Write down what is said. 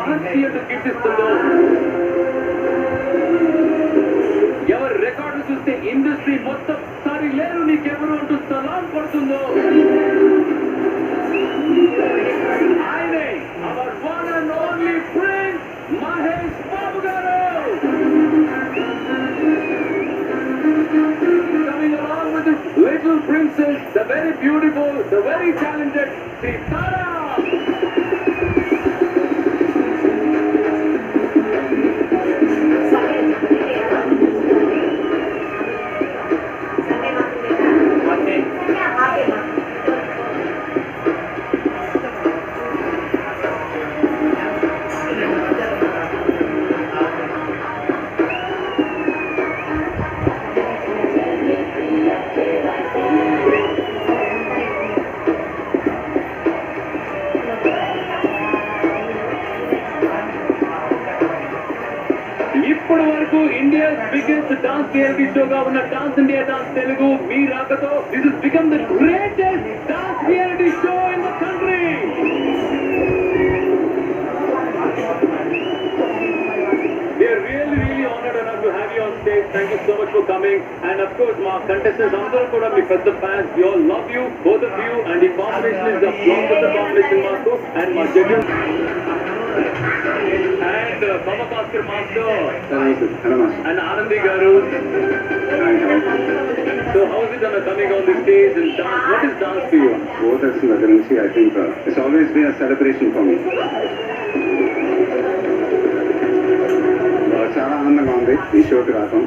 అలక్ష్యత కీర్తిస్తుందో, ఎవరు రికార్డు చూస్తే ఇండస్ట్రీ మొత్తం సరి లేరు నీకెవరు అంటూ సలాం పడుతుందో, ఆయనే our one and only prince Mahesh Babu garu. Coming along with his little princess, the very beautiful, the very talented Sitara. ఇప్పటి వరకు ఇండియా బిగ్గెస్ట్ డాన్స్ రియాలిటీ షోగా ఉన్న డాన్స్ ఇండియా డాన్స్ తెలుగు మీ రాకతో this is become the greatest dance reality show in the country. We are really honored enough to have you on stage. Thank you so much for coming. And of course, my contestants, అందరూ కూడా మీ పెద్ద fans. We all love you, both of you. And the combination is a blockbuster combination, మాకు. And my judges. And Baba Bhaskar Master. And Anandi Garu. So how is it coming on the stage and dance? What is dance for you? Both as I think it's always been a celebration for me. చాలా ఆనందంగా ఉంది ఈ షోకి రావడం.